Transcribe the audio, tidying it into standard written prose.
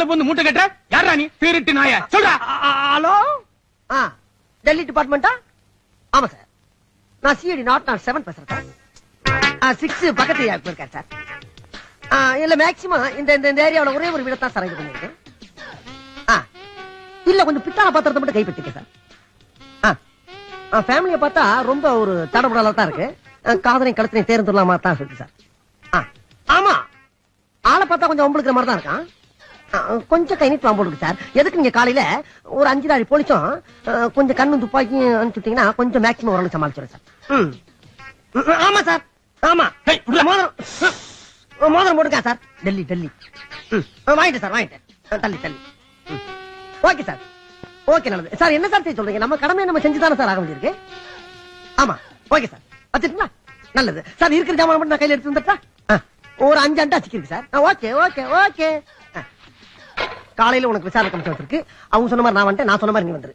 வீட்டுக்குள்ள வந்து மூட்டை கட்ட யாரா நீ திருட்டு நாய சொல்றா. ஹலோ டெல்லி டிபார்ட்மெண்டா? ஆமா சார், நான் சிஐடி நாட் 7 பேசுறேன் சார். 6 பக்கத்து இருக்காரு சார். இல்ல மேக்சிமம் இந்த ஏரியாவில் ஒரே ஒரு வீடத்தான் சார் இது பண்ணிருக்கேன். இல்ல கொஞ்சம் பித்தாள பாத்திரத்தை மட்டும் கைப்பற்றிக்க சார். ஃபேமிலியை பார்த்தா ரொம்ப ஒரு தடபுடலா தான் இருக்கு. காதனை கழுத்தினை தேர்ந்துடலாமா தான் இருக்கு சார். ஆமா, ஆளை பார்த்தா கொஞ்சம் ஒம்பளுக்கிற மாதிரி தான் இருக்கான். கொஞ்சம் கை நீட்டு வாங்க சார். எதுக்கு நீங்க காலையில ஒரு 5 நாள் போலீஸும் கொஞ்சம் கண்ணும் துப்பாக்கியும் அனுப்பிச்சுட்டீங்கன்னா கொஞ்சம் மேக்சிமம் ஓரளவு சமாளிச்சிடும் சார். ஆமா சார், ஆமா. மோதிரம் போட்டுக்கா சார். டெல்லி வாங்கிட்டேன் சார், வாங்கிட்டேன். தள்ளி ஓகே சார், ஓகே நல்லது சார். என்ன சார் சொல்றீங்க? நம்ம கடமையை நம்ம செஞ்சுதானே சார் ஆக வேண்டியிருக்கு. ஆமா ஓகே சார், வச்சுட்டுங்களா? நல்லது சார். இருக்கிற ஜாமான் மட்டும் நான் கையில எடுத்து வந்துட்டா ஒரு 5 அண்டா சிக்கிருக்கு சார். Okay okay okay. காலையில உனக்கு விசாரணை கமிஷன் இருக்கு. அவங்க சொன்ன மாதிரி நான் வந்துட்டேன், நான் சொன்ன மாதிரி நீ வந்துரு.